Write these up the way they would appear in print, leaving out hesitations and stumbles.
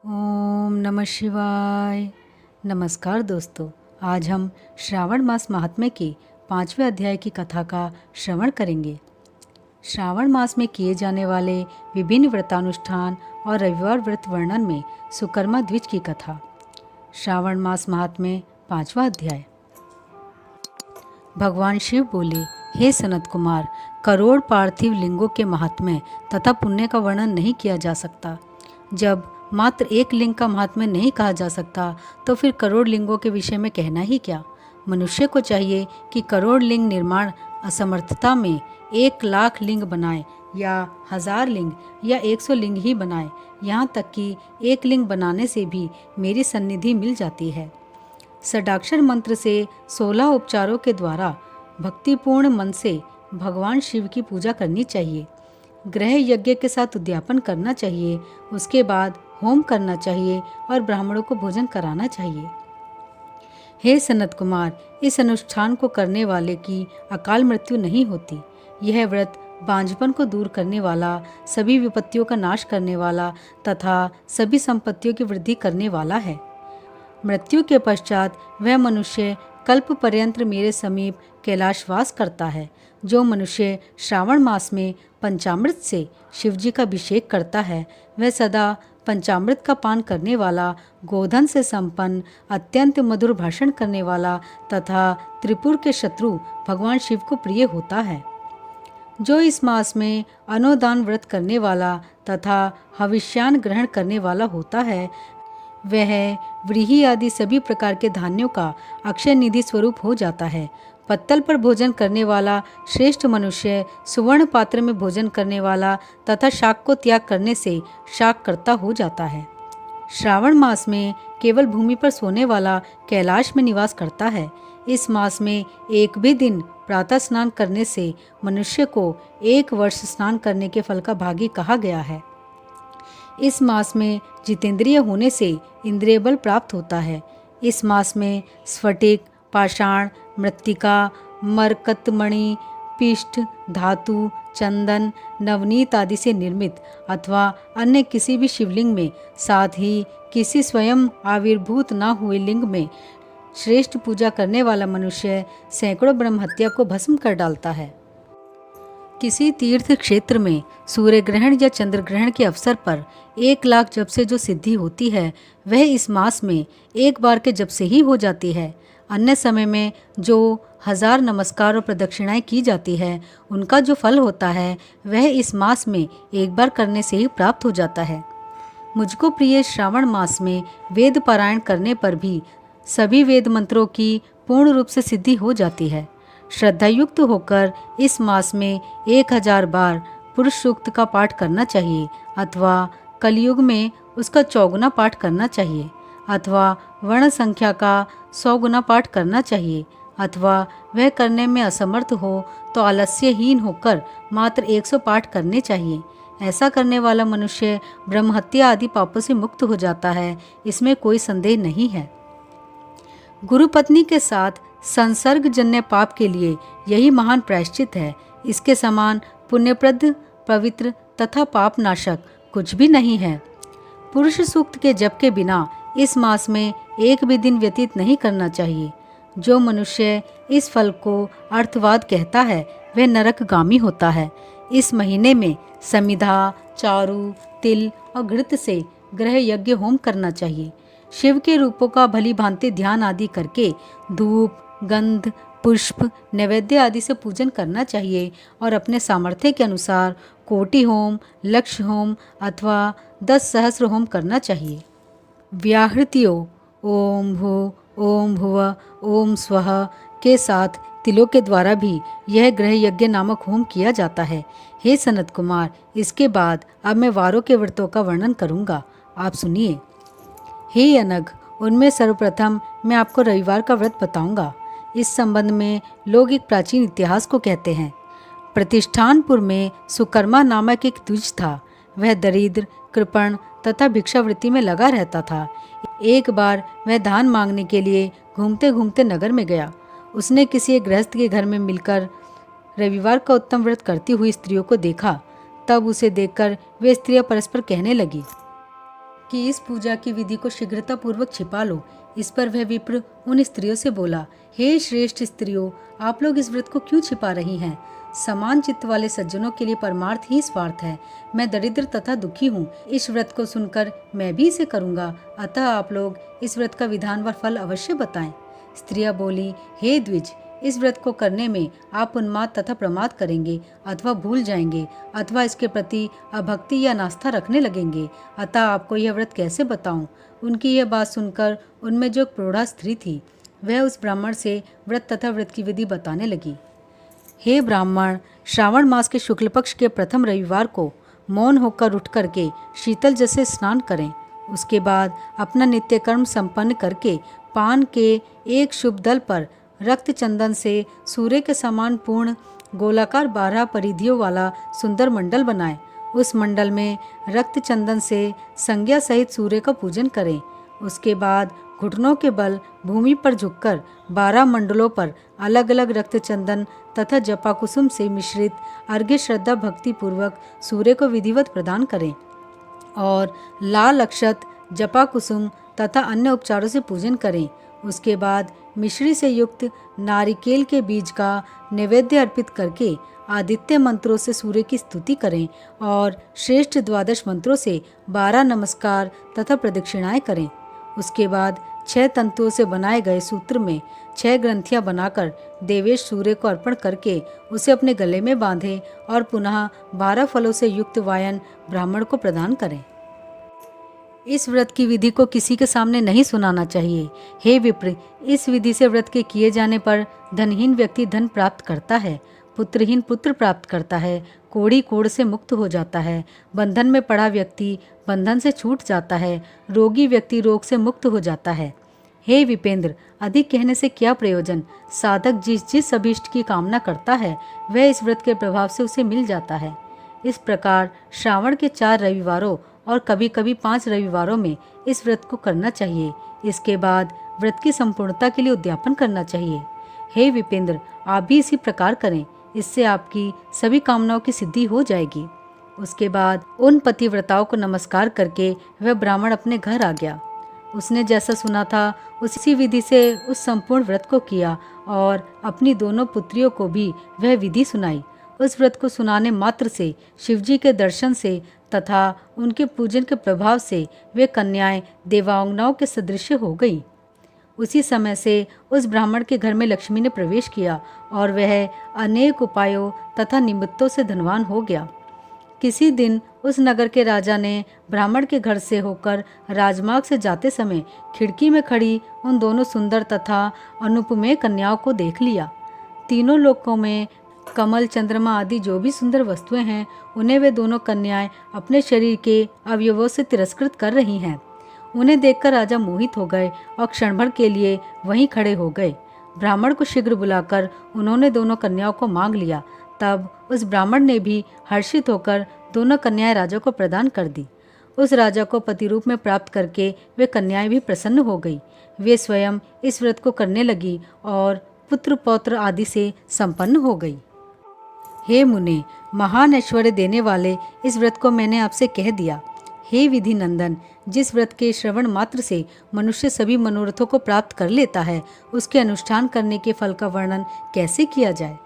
ओम नमः शिवाय। नमस्कार दोस्तों, आज हम श्रावण मास महात्म्य के 5वें अध्याय की कथा का श्रवण करेंगे। श्रावण मास में किए जाने वाले विभिन्न व्रतानुष्ठान और रविवार व्रत वर्णन में सुकर्मा द्विज की कथा। श्रावण मास महात्म्य 5वां अध्याय। भगवान शिव बोले, हे सनत कुमार, करोड़ पार्थिव लिंगों के महात्म्य तथा पुण्य का वर्णन नहीं किया जा सकता। जब मात्र एक लिंग का महात्म्य नहीं कहा जा सकता तो फिर करोड़ लिंगों के विषय में कहना ही क्या। मनुष्य को चाहिए कि करोड़ लिंग निर्माण असमर्थता में 1,00,000 लिंग बनाए या 1000 लिंग या 100 लिंग ही बनाए। यहाँ तक कि एक लिंग बनाने से भी मेरी सन्निधि मिल जाती है। षडाक्षर मंत्र से 16 उपचारों के द्वारा भक्तिपूर्ण मन से भगवान शिव की पूजा करनी चाहिए। ग्रह यज्ञ के साथ उद्यापन करना चाहिए। उसके बाद होम करना चाहिए और ब्राह्मणों को भोजन कराना चाहिए। हे सनत कुमार, इस अनुष्ठान को करने वाले की अकाल मृत्यु नहीं होती। यह व्रत बांझपन को दूर करने वाला, सभी विपत्तियों का नाश करने वाला तथा सभी संपत्तियों की वृद्धि करने वाला है। मृत्यु के पश्चात वह मनुष्य कल्प पर्यंत मेरे समीप कैलाशवास करता है। जो मनुष्य श्रावण मास में पंचामृत से शिवजी का अभिषेक करता है, वह सदा पंचामृत का पान करने वाला, गोधन से संपन्न, अत्यंत मधुर भाषण करने वाला तथा त्रिपुर के शत्रु भगवान शिव को प्रिय होता है। जो इस मास में अनोदान व्रत करने वाला तथा हविष्यान ग्रहण करने वाला होता है, वह व्रीहि आदि सभी प्रकार के धान्यों का अक्षय निधि स्वरूप हो जाता है। पत्तल पर भोजन करने वाला श्रेष्ठ मनुष्य सुवर्ण पात्र में भोजन करने वाला तथा शाक को त्याग करने से शाक कर्ता हो जाता है। श्रावण मास में केवल भूमि पर सोने वाला कैलाश में निवास करता है। इस मास में एक भी दिन प्रातः स्नान करने से मनुष्य को 1 वर्ष स्नान करने के फल का भागी कहा गया है। इस मास में जितेंद्रिय होने से इंद्रिय बल प्राप्त होता है। इस मास में स्फटिक, पाषाण, मृत्तिका, मरकतमणि, पिष्ट, धातु, चंदन, नवनीत आदि से निर्मित अथवा अन्य किसी भी शिवलिंग में, साथ ही किसी स्वयं आविर्भूत न हुए लिंग में श्रेष्ठ पूजा करने वाला मनुष्य सैकड़ों ब्रह्महत्या को भस्म कर डालता है। किसी तीर्थ क्षेत्र में सूर्य ग्रहण या चंद्र ग्रहण के अवसर पर 1,00,000 जप से जो सिद्धि होती है, वह इस मास में एक बार के जप से ही हो जाती है। अन्य समय में जो 1000 नमस्कार और प्रदक्षिणाएं की जाती है, उनका जो फल होता है वह इस मास में एक बार करने से ही प्राप्त हो जाता है। मुझको प्रिय श्रावण मास में वेद पारायण करने पर भी सभी वेद मंत्रों की पूर्ण रूप से सिद्धि हो जाती है। श्रद्धायुक्त होकर इस मास में 1000 बार पुरुष सूक्त का पाठ करना चाहिए अथवा कलयुग में उसका 4 गुना पाठ करना चाहिए अथवा वर्ण संख्या का 100 गुना पाठ करना चाहिए अथवा वह करने में असमर्थ हो तो आलस्यहीन होकर मात्र 100 पाठ करने चाहिए। ऐसा करने वाला मनुष्य ब्रह्महत्या आदि पापों से मुक्त हो जाता है, इसमें कोई संदेह नहीं है। गुरुपत्नी के साथ संसर्गजन्य पाप के लिए यही महान प्रायश्चित है। इसके समान पुण्यप्रद, पवित्र तथा पाप नाशक कुछ भी नहीं है। पुरुष सूक्त के जप के बिना इस मास में एक भी दिन व्यतीत नहीं करना चाहिए। जो मनुष्य इस फल को अर्थवाद कहता है, वह नरकगामी होता है। इस महीने में समिधा, चारू, तिल और घृत से ग्रह यज्ञ होम करना चाहिए। शिव के रूपों का भली भांति ध्यान आदि करके धूप, गंध, पुष्प, नैवेद्य आदि से पूजन करना चाहिए और अपने सामर्थ्य के अनुसार कोटि होम, लक्ष्य होम अथवा 10 सहस्र होम करना चाहिए। व्याहृतियों ओम भू, ओम भुव, ओम स्वः के साथ तिलों के द्वारा भी यह ग्रह यज्ञ नामक होम किया जाता है। हे सनत कुमार, इसके बाद अब मैं वारों के व्रतों का वर्णन करूंगा, आप सुनिए। हे अनघ, उनमें सर्वप्रथम मैं आपको रविवार का व्रत बताऊंगा। इस संबंध में लोग एक प्राचीन इतिहास को कहते हैं। प्रतिष्ठानपुर में सुकर्मा नामक एक द्विज था। वह दरिद्र, कृपण तथा भिक्षावृत्ति में लगा रहता था। एक बार वह धान मांगने के लिए घूमते घूमते नगर में गया। उसने किसी एक गृहस्थ के घर में मिलकर रविवार का उत्तम व्रत करती हुई स्त्रियों को देखा। तब उसे देखकर वे स्त्रियां परस्पर कहने लगी, कि इस पूजा की विधि को शीघ्रतापूर्वक छिपा लो। इस पर वह विप्र उन स्त्रियों से बोला, हे श्रेष्ठ स्त्रियों, आप लोग इस व्रत को क्यों छिपा रही हैं? समान चित्त वाले सज्जनों के लिए परमार्थ ही स्वार्थ है। मैं दरिद्र तथा दुखी हूँ। इस व्रत को सुनकर मैं भी इसे करूँगा, अतः आप लोग इस व्रत का विधान व फल अवश्य बताएं। स्त्रियां बोली, हे द्विज, इस व्रत को करने में आप उन्माद तथा प्रमाद करेंगे, अथवा भूल जाएंगे, अथवा इसके प्रति अभक्ति या नास्ता रखने लगेंगे, अतः आपको यह व्रत कैसे बताऊं? उनकी यह बात सुनकर उनमें जो प्रौढ़ा स्त्री थी वह उस ब्राह्मण से व्रत तथा व्रत की विधि बताने लगी। हे ब्राह्मण, श्रावण मास के शुक्ल पक्ष के प्रथम रविवार को मौन होकर उठ करके शीतल जल से स्नान करें। उसके बाद अपना नित्य कर्म संपन्न करके पान के एक शुभ दल पर रक्त चंदन से सूर्य के समान पूर्ण गोलाकार 12 परिधियों वाला सुंदर मंडल बनाएं। उस मंडल में रक्त चंदन से संज्ञा सहित सूर्य का पूजन करें। उसके बाद घुटनों के बल भूमि पर झुककर 12 मंडलों पर अलग अलग रक्त चंदन तथा जपा कुसुम से मिश्रित अर्घ्य श्रद्धा भक्ति पूर्वक सूर्य को विधिवत प्रदान करें और लाल अक्षत, जपा कुसुम तथा अन्य उपचारों से पूजन करें। उसके बाद मिश्री से युक्त नारिकेल के बीज का नैवेद्य अर्पित करके आदित्य मंत्रों से सूर्य की स्तुति करें और श्रेष्ठ 12 मंत्रों से 12 नमस्कार तथा प्रदक्षिणाएं करें। उसके बाद 6 तंतुओं से बनाए गए सूत्र में 6 ग्रंथियां बनाकर देवेश सूर्य को अर्पण करके उसे अपने गले में बांधें और पुनः 12 फलों से युक्त वायन ब्राह्मण को प्रदान करें। इस व्रत की विधि को किसी के सामने नहीं सुनाना चाहिए। हे विप्र, इस विधि से व्रत के किए जाने पर धनहीन व्यक्ति धन प्राप्त करता है, पुत्रहीन पुत्र प्राप्त करता है, कोढ़ी कोढ़ से मुक्त हो जाता है, बंधन में पड़ा व्यक्ति बंधन से छूट जाता है, रोगी व्यक्ति रोग से मुक्त हो जाता है। हे विपेंद्र, अधिक कहने से क्या प्रयोजन? साधक जिस जिस अभीष्ट की कामना करता है वह इस व्रत के प्रभाव से उसे मिल जाता है। इस प्रकार श्रावण के 4 रविवारों और कभी कभी 5 रविवारों में इस व्रत को करना चाहिए। इसके बाद व्रत की संपूर्णता के लिए उद्यापन करना चाहिए। हे विपेंद्र, आप भी इसी प्रकार करें, इससे आपकी सभी कामनाओं की सिद्धि हो जाएगी। उसके बाद उन पतिव्रताओं को नमस्कार करके वह ब्राह्मण अपने घर आ गया। उसने जैसा सुना था उसी विधि से उस संपूर्ण व्रत को किया और अपनी दोनों पुत्रियों को भी वह विधि सुनाई। उस व्रत को सुनाने मात्र से शिवजी के दर्शन से तथा उनके पूजन के प्रभाव से वे कन्याएं देवांगनाओं के सदृश हो गईं। उसी समय से उस ब्राह्मण के घर में लक्ष्मी ने प्रवेश किया और वह अनेक उपायों तथा निमित्तों से धनवान हो गया। किसी दिन उस नगर के राजा ने ब्राह्मण के घर से होकर राजमार्ग से जाते समय खिड़की में खड़ी उन दोनों सुंदर तथा अनुपमेय कन्याओं को देख लिया। तीनों लोकों में कमल, चंद्रमा आदि जो भी सुंदर वस्तुएं हैं उन्हें वे दोनों कन्याएं अपने शरीर के अवयवों से तिरस्कृत कर रही हैं। उन्हें देखकर राजा मोहित हो गए और क्षण भर के लिए वहीं खड़े हो गए। ब्राह्मण को शीघ्र बुलाकर उन्होंने दोनों कन्याओं को मांग लिया। तब उस ब्राह्मण ने भी हर्षित होकर दोनों कन्याएं राजा को प्रदान कर दी। उस राजा को पति रूप में प्राप्त करके वे कन्याएं भी प्रसन्न हो गई। वे स्वयं इस व्रत को करने लगी और पुत्र पौत्र आदि से संपन्न हो गई। हे मुने, महान ऐश्वर्य देने वाले इस व्रत को मैंने आपसे कह दिया। हे विधि नंदन, जिस व्रत के श्रवण मात्र से मनुष्य सभी मनोरथों को प्राप्त कर लेता है, उसके अनुष्ठान करने के फल का वर्णन कैसे किया जाए?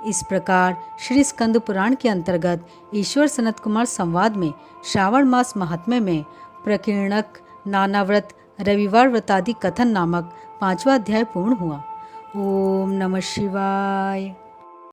इस प्रकार श्री स्कंद पुराण के अंतर्गत ईश्वर सनत कुमार संवाद में श्रावण मास महात्म्य में प्रकीर्णक, नानाव्रत, रविवार व्रतादि कथन नामक 5वां अध्याय पूर्ण हुआ। ओम नमः शिवाय।